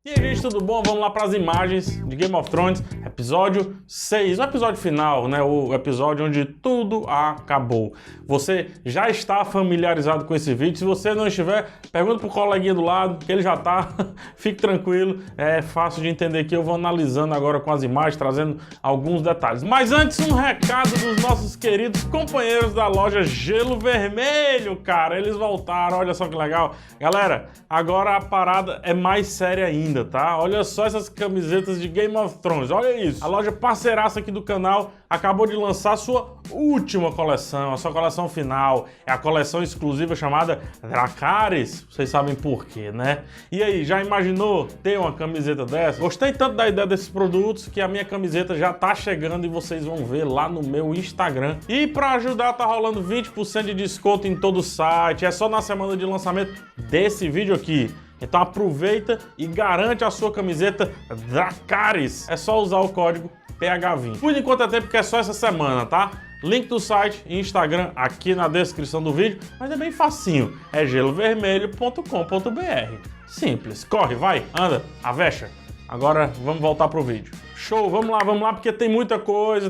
E aí, gente, tudo bom? Vamos lá para as imagens de Game of Thrones, episódio 6, o episódio final, né? O episódio onde tudo acabou. Você já está familiarizado com esse vídeo? Se você não estiver, pergunta pro coleguinha do lado, que ele já tá. Fique tranquilo, é fácil de entender que eu vou analisando agora com as imagens, trazendo alguns detalhes. Mas antes, um recado dos nossos queridos companheiros da loja Gelo Vermelho, cara. Eles voltaram, olha só que legal. Galera, agora a parada é mais séria ainda. Tá? Olha só essas camisetas de Game of Thrones, olha isso. A loja parceiraça aqui do canal acabou de lançar a sua última coleção, a sua coleção final. É a coleção exclusiva chamada Dracarys. Vocês sabem por quê, né? E aí, já imaginou ter uma camiseta dessa? Gostei tanto da ideia desses produtos que a minha camiseta já tá chegando e vocês vão ver lá no meu Instagram. E para ajudar, tá rolando 20% de desconto em todo o site. É só na semana de lançamento desse vídeo aqui. Então aproveita e garante a sua camiseta Dracarys. É só usar o código PH20. Por enquanto é tempo que é só essa semana, tá? Link do site e Instagram aqui na descrição do vídeo, mas é bem facinho. É gelovermelho.com.br. Simples. Corre, vai, anda, avexa. Agora vamos voltar pro vídeo. Show, vamos lá, porque tem muita coisa,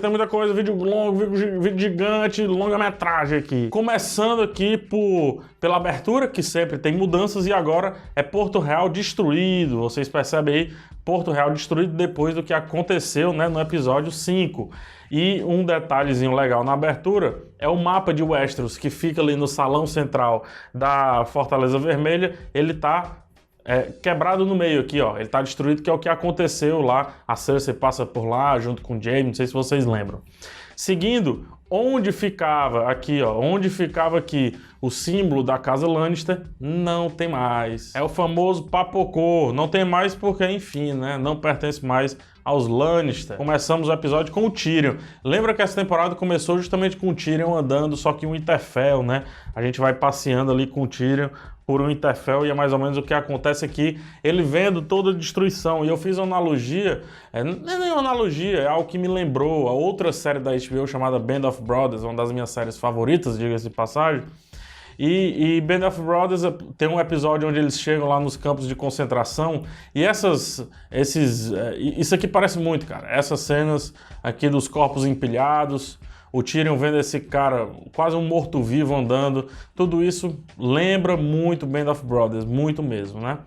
vídeo longo, vídeo gigante, longa-metragem aqui. Começando aqui pela abertura, que sempre tem mudanças, e agora é Porto Real destruído. Vocês percebem aí, Porto Real destruído depois do que aconteceu, né, no episódio 5. E um detalhezinho legal na abertura é o mapa de Westeros, que fica ali no salão central da Fortaleza Vermelha. Ele tá quebrado no meio aqui, ó. Ele tá destruído, que é o que aconteceu lá. A Cersei passa por lá junto com o Jaime, não sei se vocês lembram. Seguindo, onde ficava aqui, ó, o símbolo da casa Lannister, não tem mais. É o famoso papocô, não tem mais porque, enfim, né, não pertence mais aos Lannister. Começamos o episódio com o Tyrion. Lembra que essa temporada começou justamente com o Tyrion andando, só que em Winterfell, né? A gente vai passeando ali com o Tyrion por um Winterfell e é mais ou menos o que acontece aqui, ele vendo toda a destruição. E eu fiz uma analogia, não é nem uma analogia, é algo que me lembrou a outra série da HBO chamada Band of Brothers, uma das minhas séries favoritas, diga-se de passagem. E Band of Brothers tem um episódio onde eles chegam lá nos campos de concentração e isso aqui parece muito, cara, essas cenas aqui dos corpos empilhados, o Tyrion vendo esse cara, quase um morto-vivo andando, tudo isso lembra muito Band of Brothers, muito mesmo, né?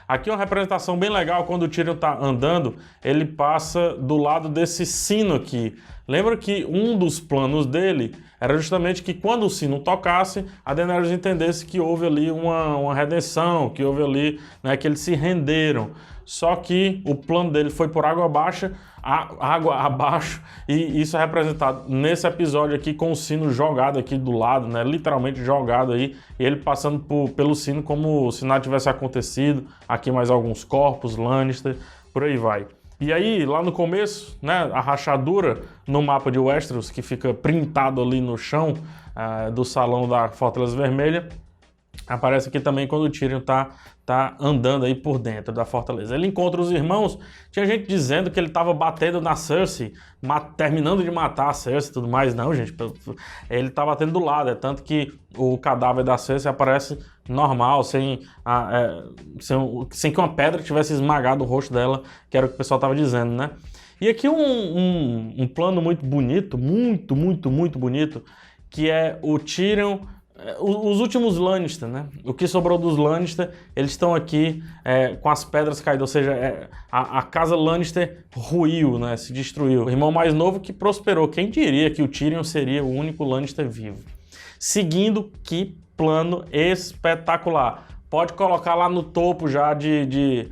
Aqui uma representação bem legal, quando o Tyrion tá andando, ele passa do lado desse sino aqui. Lembra que um dos planos dele era justamente que quando o sino tocasse, a Daenerys entendesse que houve ali uma redenção, que houve ali, né, que eles se renderam. Só que o plano dele foi por água abaixo, e isso é representado nesse episódio aqui com o sino jogado aqui do lado, né? Literalmente jogado aí, e ele passando pelo sino como se nada tivesse acontecido. Aqui mais alguns corpos, Lannister, por aí vai. E aí, lá no começo, né, a rachadura no mapa de Westeros, que fica printado ali no chão do salão da Fortaleza Vermelha, aparece aqui também quando o Tyrion tá andando aí por dentro da fortaleza. Ele encontra os irmãos, tinha gente dizendo que ele tava batendo na Cersei, terminando de matar a Cersei e tudo mais. Não, gente, ele tá batendo do lado, tanto que o cadáver da Cersei aparece normal, sem que uma pedra tivesse esmagado o rosto dela, que era o que o pessoal tava dizendo, né? E aqui um plano muito bonito, muito bonito, que é o Tyrion. Os últimos Lannister, né? O que sobrou dos Lannister, eles estão aqui com as pedras caídas, ou seja, a casa Lannister ruiu, né? Se destruiu. O irmão mais novo que prosperou. Quem diria que o Tyrion seria o único Lannister vivo? Seguindo, que plano espetacular. Pode colocar lá no topo já de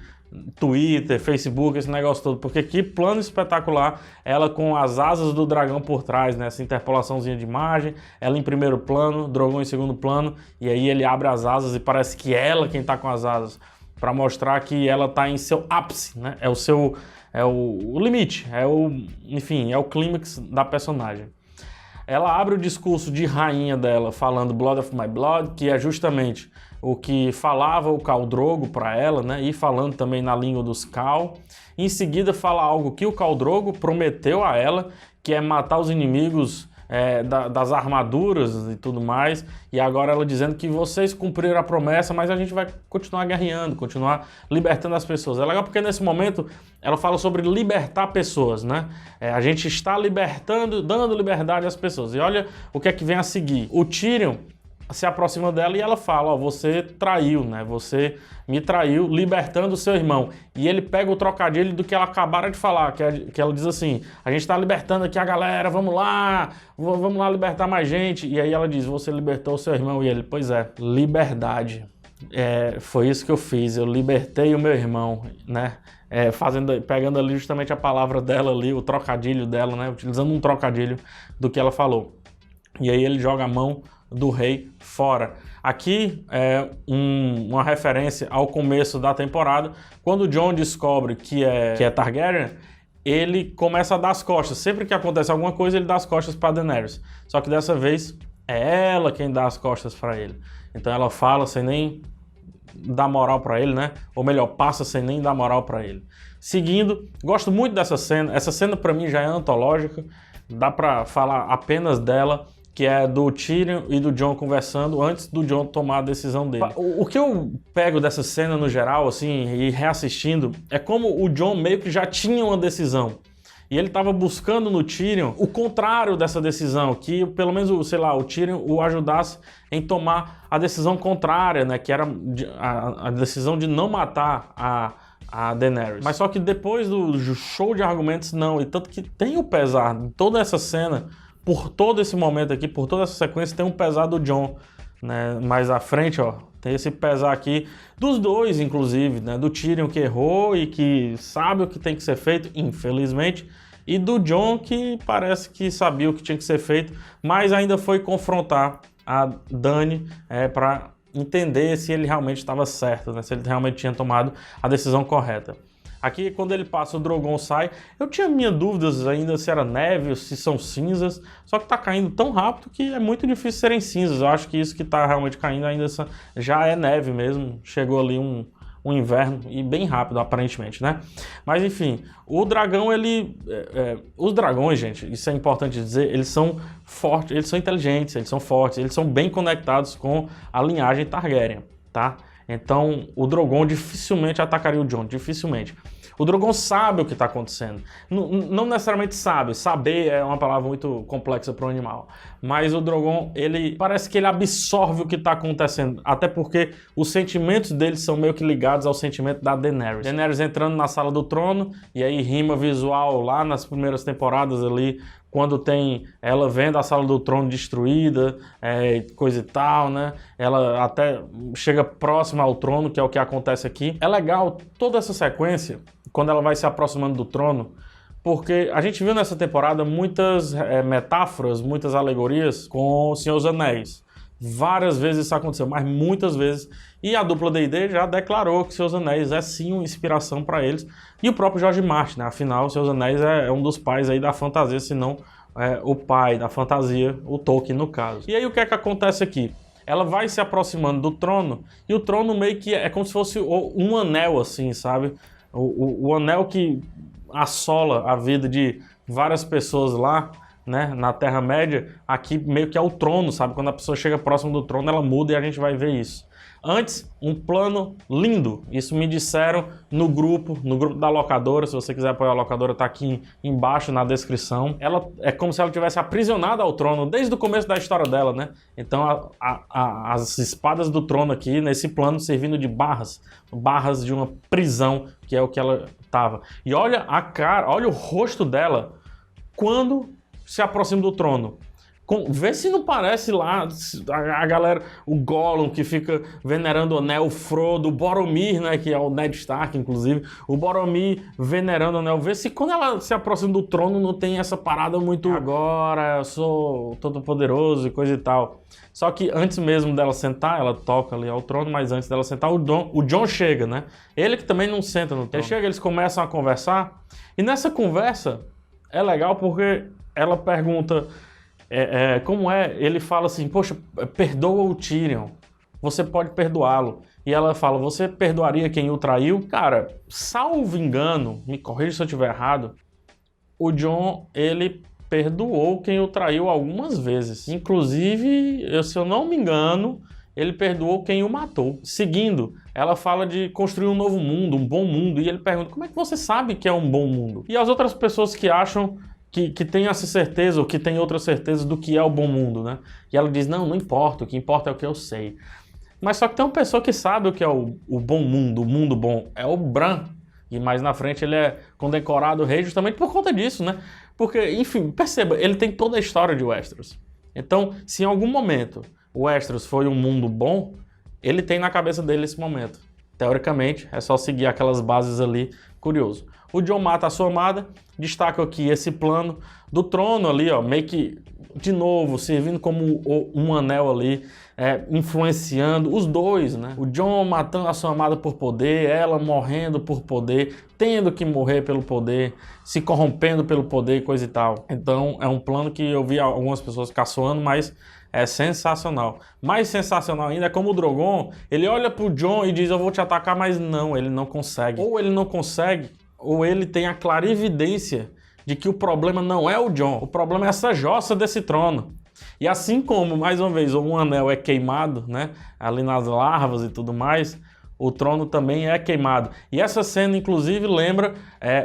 Twitter, Facebook, esse negócio todo, porque que plano espetacular, ela com as asas do dragão por trás, né, essa interpolaçãozinha de imagem, ela em primeiro plano, Drogon em segundo plano, e aí ele abre as asas e parece que é ela quem tá com as asas, para mostrar que ela tá em seu ápice, né, é o limite, enfim, é o clímax da personagem. Ela abre o discurso de rainha dela falando Blood of my blood, que é justamente o que falava o Khal Drogo para ela, né? E falando também na língua dos Khal. Em seguida fala algo que o Khal Drogo prometeu a ela, que é matar os inimigos das armaduras e tudo mais, e agora ela dizendo que vocês cumpriram a promessa, mas a gente vai continuar guerreando, continuar libertando as pessoas. É legal porque nesse momento ela fala sobre libertar pessoas, né? A gente está libertando, dando liberdade às pessoas. E olha o que é que vem a seguir. O Tyrion se aproxima dela e ela fala, ó, você traiu, né? Você me traiu libertando o seu irmão. E ele pega o trocadilho do que ela acabara de falar, que ela diz assim, a gente tá libertando aqui a galera, vamos lá libertar mais gente. E aí ela diz, você libertou o seu irmão. E ele, pois é, liberdade. Foi isso que eu fiz, eu libertei o meu irmão, né? Pegando ali justamente a palavra dela ali, o trocadilho dela, né? Utilizando um trocadilho do que ela falou. E aí ele joga a mão do rei fora. Aqui é uma referência ao começo da temporada, quando o Jon descobre que é Targaryen, ele começa a dar as costas. Sempre que acontece alguma coisa, ele dá as costas para Daenerys. Só que dessa vez é ela quem dá as costas para ele. Então ela fala sem nem dar moral para ele, né? Ou melhor, passa sem nem dar moral para ele. Seguindo, gosto muito dessa cena. Essa cena para mim já é antológica. Dá para falar apenas dela, que é do Tyrion e do Jon conversando antes do Jon tomar a decisão dele. O que eu pego dessa cena no geral, assim, e reassistindo, é como o Jon meio que já tinha uma decisão. E ele estava buscando no Tyrion o contrário dessa decisão, que pelo menos, sei lá, o Tyrion o ajudasse em tomar a decisão contrária, né? Que era a decisão de não matar a Daenerys. Mas só que depois do show de argumentos, não. E tanto que tem o pesar de toda essa cena, por todo esse momento aqui, por toda essa sequência, tem um pesar do Jon, né? Mais à frente, ó, tem esse pesar aqui dos dois, inclusive, né? Do Tyrion que errou e que sabe o que tem que ser feito, infelizmente, e do Jon que parece que sabia o que tinha que ser feito, mas ainda foi confrontar a Dany para entender se ele realmente estava certo, né? Se ele realmente tinha tomado a decisão correta. Aqui, quando ele passa, o Drogon sai. Eu tinha minhas dúvidas ainda se era neve ou se são cinzas, só que tá caindo tão rápido que é muito difícil serem cinzas. Eu acho que isso que tá realmente caindo ainda já é neve mesmo. Chegou ali um inverno e bem rápido, aparentemente, né? Mas enfim, o dragão, os dragões, gente, isso é importante dizer, eles são fortes, eles são inteligentes, eles são fortes, eles são bem conectados com a linhagem Targaryen, tá? Então, o Drogon dificilmente atacaria o Jon, dificilmente. O Drogon sabe o que está acontecendo. Não necessariamente sabe, saber é uma palavra muito complexa para o animal. Mas o Drogon, parece que ele absorve o que está acontecendo. Até porque os sentimentos dele são meio que ligados ao sentimento da Daenerys. Daenerys entrando na Sala do Trono, e aí rima visual lá nas primeiras temporadas ali, quando tem ela vendo a Sala do Trono destruída, coisa e tal, né? Ela até chega próxima ao trono, que é o que acontece aqui. É legal toda essa sequência, quando ela vai se aproximando do trono, porque a gente viu nessa temporada muitas metáforas, muitas alegorias com o Senhor dos Anéis. Várias vezes isso aconteceu, mas muitas vezes. E a dupla D&D já declarou que Senhor dos Anéis é sim uma inspiração para eles. E o próprio George Martin, né? Afinal, Senhor dos Anéis é um dos pais aí da fantasia, se não o pai da fantasia, o Tolkien no caso. E aí o que é que acontece aqui? Ela vai se aproximando do trono, e o trono meio que é como se fosse um anel, assim, sabe? O anel que assola a vida de várias pessoas lá, né, na Terra-média, aqui meio que é o trono, sabe? Quando a pessoa chega próximo do trono, ela muda e a gente vai ver isso. Antes, um plano lindo. Isso me disseram no grupo da locadora. Se você quiser apoiar a locadora, tá aqui embaixo na descrição. Ela é como se ela tivesse aprisionada ao trono desde o começo da história dela, né? Então, as espadas do trono aqui, nesse plano, servindo de barras de uma prisão, que é o que ela tava. E olha a cara, olha o rosto dela quando se aproxima do trono. Vê se não parece lá a galera, o Gollum que fica venerando o anel, o Frodo, o Boromir, né, que é o Ned Stark, inclusive, o Boromir venerando o anel. Vê se quando ela se aproxima do trono não tem essa parada muito agora eu sou todo poderoso e coisa e tal. Só que antes mesmo dela sentar, ela toca ali ao trono, mas antes dela sentar, o Jon chega, né? Ele que também não senta no trono. Ele chega, eles começam a conversar, e nessa conversa é legal porque ela pergunta... como é? Ele fala assim, poxa, perdoa o Tyrion, você pode perdoá-lo. E ela fala, você perdoaria quem o traiu? Cara, salvo engano, me corrija se eu estiver errado, o Jon, ele perdoou quem o traiu algumas vezes. Inclusive, se eu não me engano, ele perdoou quem o matou. Seguindo, ela fala de construir um novo mundo, um bom mundo, e ele pergunta, como é que você sabe que é um bom mundo? E as outras pessoas que acham que tem essa certeza, ou que tem outra certeza do que é o bom mundo, né? E ela diz, não importa, o que importa é o que eu sei. Mas só que tem uma pessoa que sabe o que é o bom mundo, o mundo bom, é o Bran. E mais na frente ele é condecorado rei justamente por conta disso, né? Porque, enfim, perceba, ele tem toda a história de Westeros. Então, se em algum momento o Westeros foi um mundo bom, ele tem na cabeça dele esse momento. Teoricamente, é só seguir aquelas bases ali, curioso. O Jon mata a sua amada, destaca aqui esse plano do trono ali, ó, meio que, de novo, servindo como um anel ali, influenciando os dois, né? O Jon matando a sua amada por poder, ela morrendo por poder, tendo que morrer pelo poder, se corrompendo pelo poder, coisa e tal. Então, é um plano que eu vi algumas pessoas caçoando, mas é sensacional. Mais sensacional ainda é como o Drogon, ele olha pro Jon e diz, eu vou te atacar, mas não, ele não consegue. Ou ele não consegue, ou ele tem a clarividência de que o problema não é o Jon, o problema é essa jossa desse trono. E assim como, mais uma vez, um anel é queimado, né, ali nas larvas e tudo mais, o trono também é queimado. E essa cena, inclusive, lembra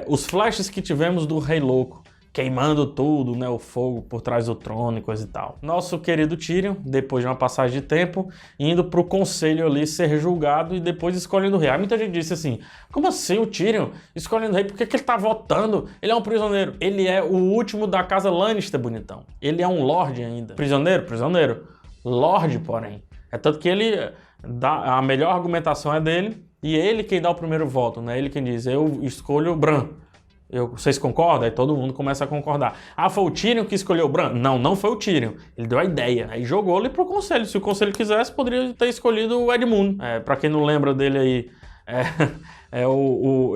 os flashes que tivemos do Rei Louco, queimando tudo, né, o fogo por trás do trono e coisa e tal. Nosso querido Tyrion, depois de uma passagem de tempo, indo pro conselho ali ser julgado e depois escolhendo o rei. Aí muita gente disse assim, como assim o Tyrion escolhendo o rei? Por que ele tá votando? Ele é um prisioneiro. Ele é o último da casa Lannister, bonitão. Ele é um lorde ainda. Prisioneiro? Prisioneiro. Lorde, porém. É tanto que ele dá, a melhor argumentação é dele e é ele quem dá o primeiro voto, né? Ele quem diz, eu escolho o Bran. Vocês concordam? Aí todo mundo começa a concordar. Ah, foi o Tyrion que escolheu o Bran? Não, não foi o Tyrion. Ele deu a ideia. Aí jogou ele pro conselho. Se o conselho quisesse, poderia ter escolhido o Edmund. Pra quem não lembra dele aí,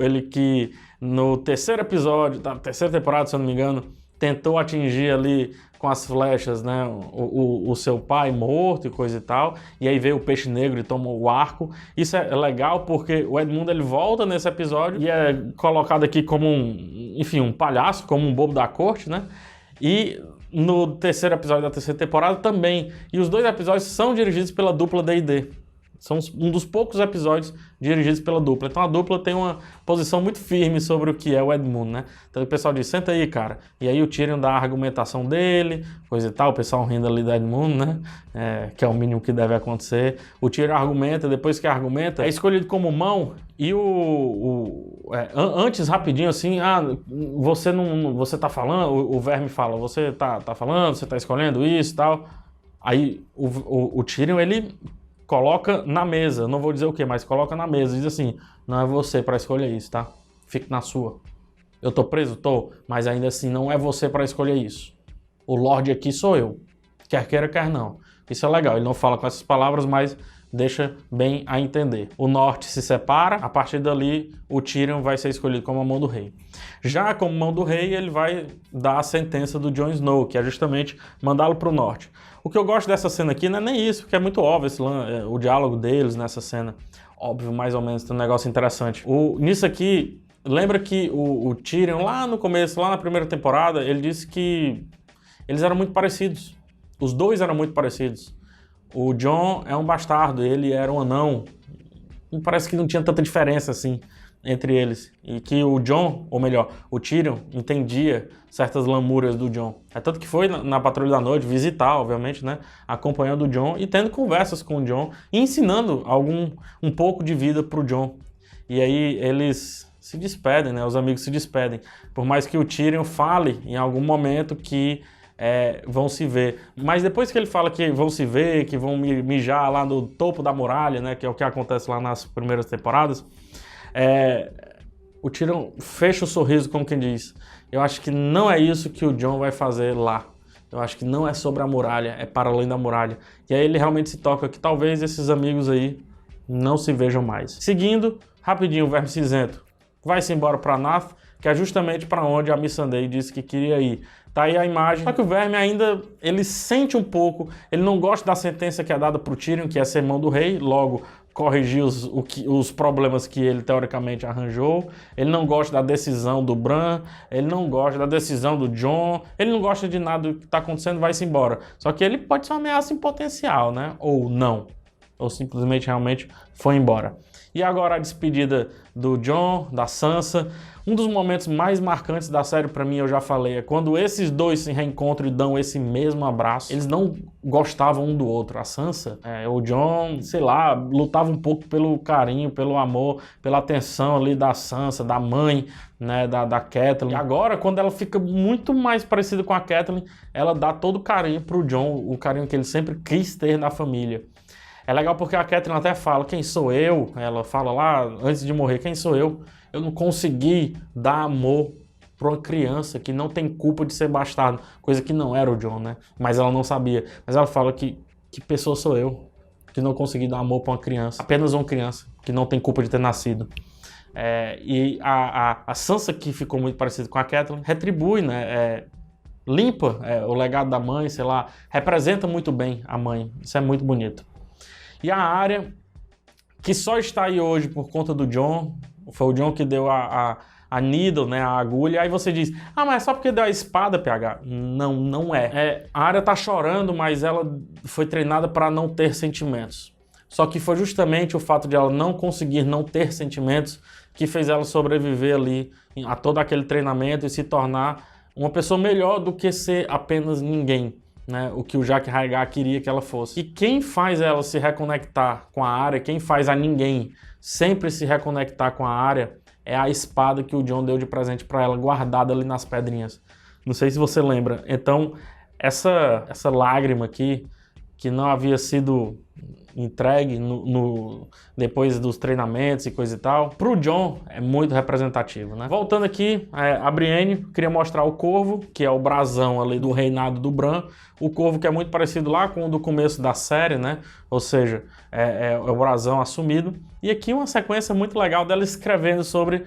ele que no terceiro episódio, da terceira temporada, se eu não me engano, tentou atingir ali com as flechas, né, o seu pai morto e coisa e tal, e aí veio o peixe negro e toma o arco. Isso é legal porque o Edmund ele volta nesse episódio e é colocado aqui como um palhaço, como um bobo da corte, né? E no terceiro episódio da terceira temporada também. E os dois episódios são dirigidos pela dupla D&D. São um dos poucos episódios dirigidos pela dupla. Então a dupla tem uma posição muito firme sobre o que é o Edmund, né? Então o pessoal diz, senta aí, cara. E aí o Tyrion dá a argumentação dele, coisa e tal, o pessoal rindo ali do Edmund, né? Que é o mínimo que deve acontecer. O Tyrion argumenta, depois que argumenta, é escolhido como mão. E antes, rapidinho, assim, você tá falando, o Verme fala, você tá falando, você tá escolhendo isso e tal. Aí o Tyrion, ele coloca na mesa, não vou dizer o que, mas coloca na mesa, diz assim, não é você para escolher isso, tá? Fique na sua. Eu tô preso? Tô, mas ainda assim não é você para escolher isso. O Lorde aqui sou eu, quer queira, quer não. Isso é legal, ele não fala com essas palavras, mas deixa bem a entender. O Norte se separa, a partir dali o Tyrion vai ser escolhido como a mão do rei. Já como mão do rei, ele vai dar a sentença do Jon Snow, que é justamente mandá-lo para o Norte. O que eu gosto dessa cena aqui não é nem isso, porque é muito óbvio o diálogo deles nessa cena. Óbvio, mais ou menos, tem um negócio interessante. Nisso aqui, lembra que o Tyrion, lá no começo, lá na primeira temporada, ele disse que eles eram muito parecidos. Os dois eram muito parecidos. O Jon é um bastardo, ele era um anão. Parece que não tinha tanta diferença assim entre eles. E que o Jon, ou melhor, o Tyrion, entendia certas lamúrias do Jon. É tanto que foi na Patrulha da Noite visitar, obviamente, né? Acompanhando o Jon e tendo conversas com o Jon e ensinando um pouco de vida pro Jon. E aí eles se despedem, né? Os amigos se despedem. Por mais que o Tyrion fale em algum momento que vão se ver. Mas depois que ele fala que vão se ver, que vão mijar lá no topo da muralha, né? Que é o que acontece lá nas primeiras temporadas, o Tyrion fecha o sorriso como quem diz, eu acho que não é isso que o Jon vai fazer lá. Eu acho que não é sobre a muralha, é para além da muralha. E aí ele realmente se toca que talvez esses amigos aí não se vejam mais. Seguindo, rapidinho, o Verme Cinzento vai-se embora para Naath, que é justamente para onde a Missandei disse que queria ir. Tá aí a imagem. Só que o Verme ainda, ele sente um pouco, ele não gosta da sentença que é dada para o Tyrion, que é ser mão do rei, logo corrigir os problemas que ele teoricamente arranjou, ele não gosta da decisão do Bran, ele não gosta da decisão do Jon, ele não gosta de nada do que está acontecendo, vai-se embora. Só que ele pode ser uma ameaça em potencial, né? Ou não. Ou simplesmente realmente foi embora. E agora a despedida do Jon, da Sansa. Um dos momentos mais marcantes da série pra mim, eu já falei, é quando esses dois se reencontram e dão esse mesmo abraço. Eles não gostavam um do outro. A Sansa, o Jon, sei lá, lutava um pouco pelo carinho, pelo amor, pela atenção ali da Sansa, da mãe, né, da Catelyn. E agora, quando ela fica muito mais parecida com a Catelyn, ela dá todo o carinho pro Jon, o carinho que ele sempre quis ter na família. É legal porque a Catelyn até fala, quem sou eu? Ela fala lá, antes de morrer, quem sou eu? Eu não consegui dar amor para uma criança que não tem culpa de ser bastardo. Coisa que não era o Jon, né? Mas ela não sabia. Mas ela fala que pessoa sou eu que não consegui dar amor para uma criança. Apenas uma criança que não tem culpa de ter nascido. E a Sansa, que ficou muito parecida com a Catelyn, retribui, né? Limpa o legado da mãe, sei lá. Representa muito bem a mãe. Isso é muito bonito. E a Arya, que só está aí hoje por conta do Jon, foi o Jon que deu a needle, né, a agulha, aí você diz, mas é só porque deu a espada, PH? Não, não é. A Arya tá chorando, mas ela foi treinada para não ter sentimentos. Só que foi justamente o fato de ela não conseguir não ter sentimentos que fez ela sobreviver ali a todo aquele treinamento e se tornar uma pessoa melhor do que ser apenas ninguém. Né, o que o Jaqen H'ghar queria que ela fosse. E quem faz ela se reconectar com a Arya, quem faz a ninguém sempre se reconectar com a Arya, é a espada que o Jon deu de presente para ela, guardada ali nas pedrinhas. Não sei se você lembra. Então, essa lágrima aqui, que não havia sido entregue depois dos treinamentos e coisa e tal, pro Jon é muito representativo, né? Voltando aqui, a Brienne queria mostrar o corvo, que é o brasão ali do reinado do Bran, o corvo que é muito parecido lá com o do começo da série, né? Ou seja, é o brasão assumido. E aqui uma sequência muito legal dela escrevendo sobre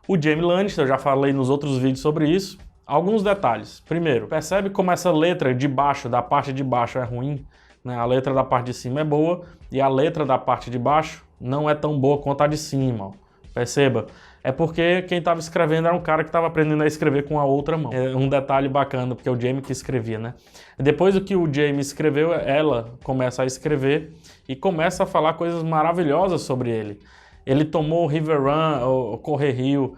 o Jaime Lannister, eu já falei nos outros vídeos sobre isso. Alguns detalhes. Primeiro, percebe como essa letra de baixo, da parte de baixo é ruim? Né? A letra da parte de cima é boa e a letra da parte de baixo não é tão boa quanto a de cima. Ó. Perceba? É porque quem estava escrevendo era um cara que estava aprendendo a escrever com a outra mão. É um detalhe bacana, porque é o Jaime que escrevia, né? Depois do que o Jaime escreveu, ela começa a escrever e começa a falar coisas maravilhosas sobre ele. Ele tomou o River Run, o Correr Rio,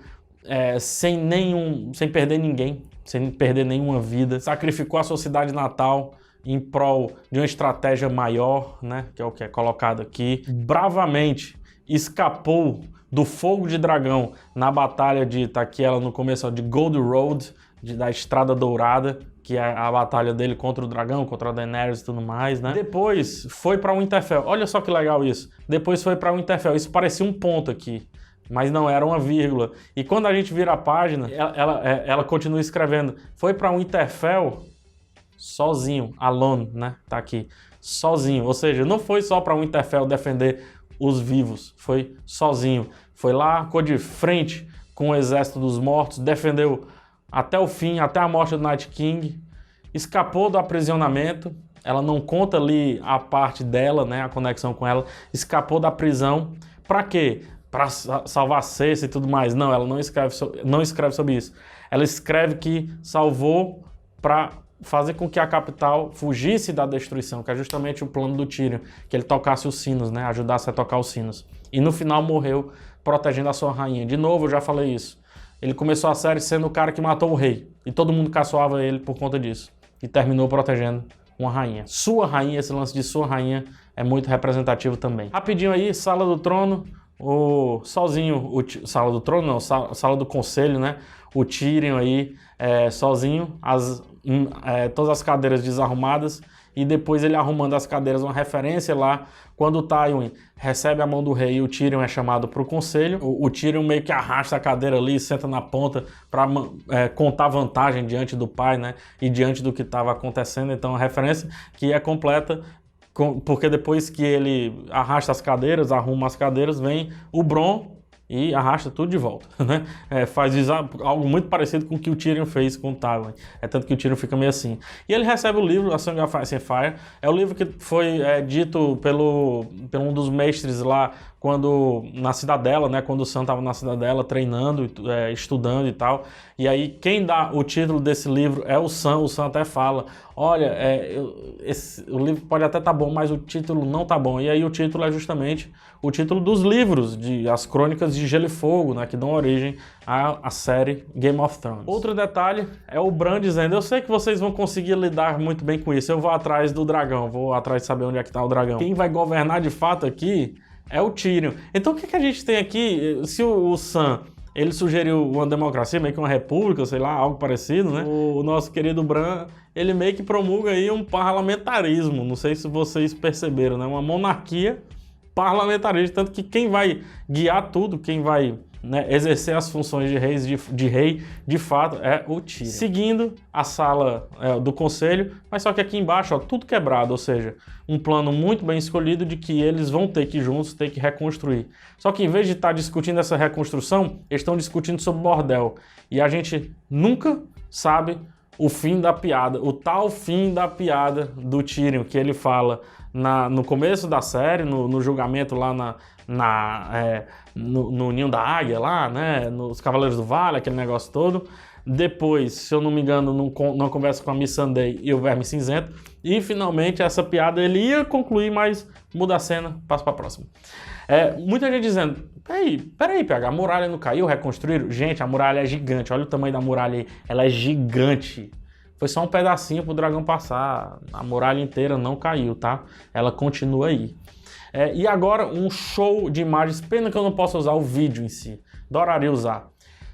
sem perder ninguém, sem perder nenhuma vida. Sacrificou a sua cidade natal em prol de uma estratégia maior, né? Que é o que é colocado aqui. Bravamente escapou do fogo de dragão na batalha de, tá aqui ela no começo, ó, de Gold Road, da Estrada Dourada, que é a batalha dele contra o dragão, contra a Daenerys e tudo mais, né? Depois foi para Winterfell. Olha só que legal isso. Depois foi para Winterfell. Isso parecia um ponto aqui, mas não, era uma vírgula. E quando a gente vira a página, ela continua escrevendo. Foi para Winterfell sozinho, alone, né? Tá aqui, sozinho. Ou seja, não foi só para Winterfell defender os vivos, foi sozinho. Foi lá, ficou de frente com o exército dos mortos, defendeu até o fim, até a morte do Night King, escapou do aprisionamento. Ela não conta ali a parte dela, né, a conexão com ela, escapou da prisão. Para quê? Para salvar Cersei e tudo mais. Não, ela não escreve sobre isso. Ela escreve que salvou para fazer com que a capital fugisse da destruição, que é justamente o plano do Tyrion, que ele tocasse os sinos, né, ajudasse a tocar os sinos. E no final morreu protegendo a sua rainha. De novo, eu já falei isso. Ele começou a série sendo o cara que matou o rei, e todo mundo caçoava ele por conta disso. E terminou protegendo uma rainha. Sua rainha, esse lance de sua rainha é muito representativo também. Rapidinho aí, Sala do Trono, Sala do Trono não, Sala do Conselho, né? O Tyrion aí sozinho, todas as cadeiras desarrumadas, e depois ele arrumando as cadeiras, uma referência lá, quando o Tywin recebe a mão do rei e o Tyrion é chamado para o conselho, o Tyrion meio que arrasta a cadeira ali, senta na ponta para contar vantagem diante do pai, né, e diante do que estava acontecendo. Então a referência que é completa, porque depois que ele arrasta as cadeiras, arruma as cadeiras, vem o Bronn e arrasta tudo de volta, né? Faz algo muito parecido com o que o Tyrion fez com o Tywin. Tanto que o Tyrion fica meio assim. E ele recebe o livro, A Song of Ice and Fire. É o livro que foi dito pelo um dos mestres lá, na Cidadela, né? Quando o Sam estava na Cidadela treinando, estudando e tal. E aí quem dá o título desse livro é o Sam. O Sam até fala, olha, o livro pode até estar bom, mas o título não tá bom. E aí o título é justamente o título dos livros, as Crônicas de Gelo e Fogo, né, que dão origem à série Game of Thrones. Outro detalhe é o Bran dizendo, eu sei que vocês vão conseguir lidar muito bem com isso, eu vou atrás do dragão, vou atrás de saber onde é que tá o dragão. Quem vai governar de fato aqui é o Tyrion. Então o que a gente tem aqui, se o Sam... ele sugeriu uma democracia, meio que uma república, sei lá, algo parecido, né? O nosso querido Bran, ele meio que promulga aí um parlamentarismo, não sei se vocês perceberam, né? Uma monarquia parlamentarista, tanto que quem vai guiar tudo, quem vai, né, exercer as funções de rei, de fato, é o Tyrion. Seguindo a sala do conselho, mas só que aqui embaixo, ó, tudo quebrado, ou seja, um plano muito bem escolhido de que eles vão ter que juntos, ter que reconstruir. Só que em vez de estar discutindo essa reconstrução, eles estão discutindo sobre bordel. E a gente nunca sabe o fim da piada, o tal fim da piada do Tyrion, que ele fala no começo da série, no julgamento lá no Ninho da Águia lá, né, nos Cavaleiros do Vale, aquele negócio todo. Depois, se eu não me engano, numa conversa com a Missandei e o Verme Cinzento. E finalmente essa piada ele ia concluir, mas muda a cena, passa pra próxima. Muita gente dizendo, peraí, PH, a muralha não caiu, reconstruíram? Gente, a muralha é gigante, olha o tamanho da muralha aí, ela é gigante. Foi só um pedacinho pro dragão passar, a muralha inteira não caiu, tá? Ela continua aí. E agora um show de imagens, pena que eu não posso usar o vídeo em si, adoraria usar.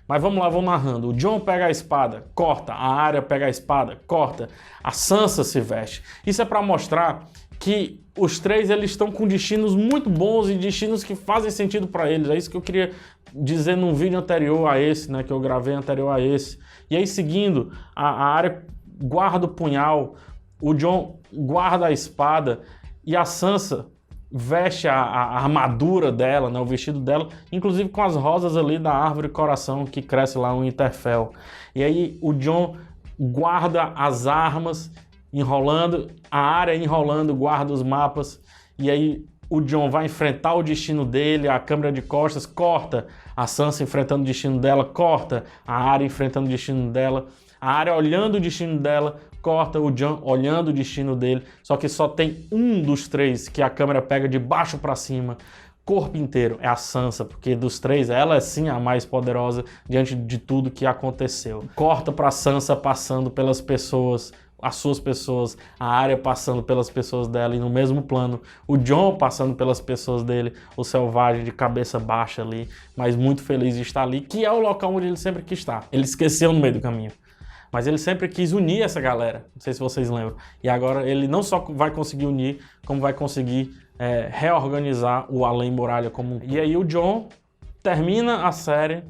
Mas vamos lá, vamos narrando. O Jon pega a espada, corta. A Arya pega a espada, corta. A Sansa se veste. Isso é para mostrar que os três eles estão com destinos muito bons e destinos que fazem sentido para eles. É isso que eu queria dizer num vídeo anterior a esse, né, que eu gravei anterior a esse. E aí seguindo, a Arya guarda o punhal, o Jon guarda a espada e a Sansa veste a armadura dela, né, o vestido dela, inclusive com as rosas ali da árvore coração que cresce lá no Winterfell. E aí o Jon guarda as armas, enrolando, a Arya enrolando, guarda os mapas, e aí o Jon vai enfrentar o destino dele, a câmera de costas corta, a Sansa enfrentando o destino dela, corta, a Arya enfrentando o destino dela, a Arya olhando o destino dela, corta, o Jon olhando o destino dele, só que só tem um dos três que a câmera pega de baixo para cima, corpo inteiro, é a Sansa, porque dos três ela é sim a mais poderosa diante de tudo que aconteceu. Corta para Sansa passando pelas pessoas, as suas pessoas, a Arya passando pelas pessoas dela e no mesmo plano, o Jon passando pelas pessoas dele, o selvagem de cabeça baixa ali, mas muito feliz de estar ali, que é o local onde ele sempre quis estar. Ele esqueceu no meio do caminho. Mas ele sempre quis unir essa galera, não sei se vocês lembram. E agora ele não só vai conseguir unir, como vai conseguir reorganizar o Além Muralha como um todo. E aí o Jon termina a série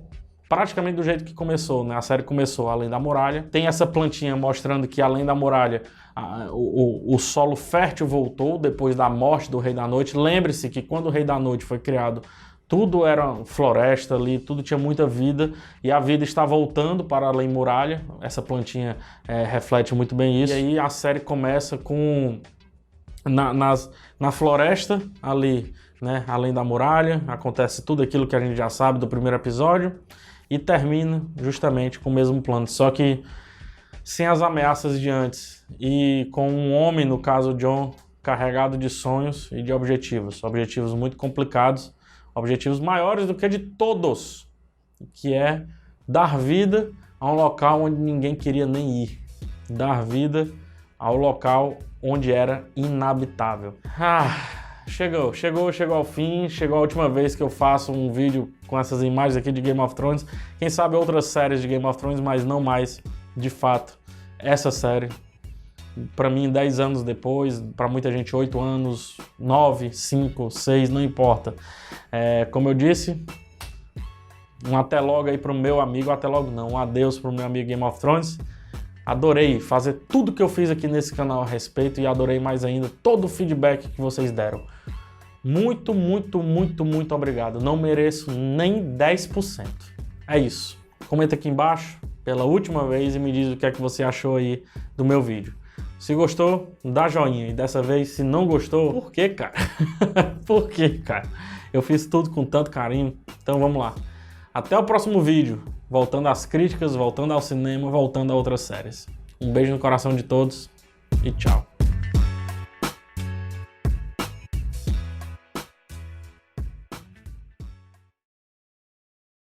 praticamente do jeito que começou, né? A série começou Além da Muralha. Tem essa plantinha mostrando que Além da Muralha, o solo fértil voltou depois da morte do Rei da Noite. Lembre-se que quando o Rei da Noite foi criado, tudo era floresta ali, tudo tinha muita vida e a vida está voltando para Além Muralha. Essa plantinha reflete muito bem isso. E aí a série começa com na floresta ali, né? Além da muralha, acontece tudo aquilo que a gente já sabe do primeiro episódio e termina justamente com o mesmo plano, só que sem as ameaças de antes e com um homem, no caso Jon, carregado de sonhos e de objetivos muito complicados, objetivos maiores do que de todos, que é dar vida a um local onde ninguém queria nem ir, dar vida ao local onde era inabitável. Chegou ao fim, chegou a última vez que eu faço um vídeo com essas imagens aqui de Game of Thrones. Quem sabe outras séries de Game of Thrones, mas não mais, de fato, essa série. Para mim, 10 anos depois, para muita gente 8 anos, 9, 5, 6, não importa. Como eu disse, um até logo aí pro meu amigo, até logo não, um adeus pro meu amigo Game of Thrones. Adorei fazer tudo que eu fiz aqui nesse canal a respeito e adorei mais ainda todo o feedback que vocês deram. Muito, muito, muito, muito obrigado. Não mereço nem 10%. É isso. Comenta aqui embaixo pela última vez e me diz o que é que você achou aí do meu vídeo. Se gostou, dá joinha. E dessa vez, se não gostou, por quê, cara? Por quê, cara? Eu fiz tudo com tanto carinho. Então vamos lá. Até o próximo vídeo. Voltando às críticas, voltando ao cinema, voltando a outras séries. Um beijo no coração de todos e tchau.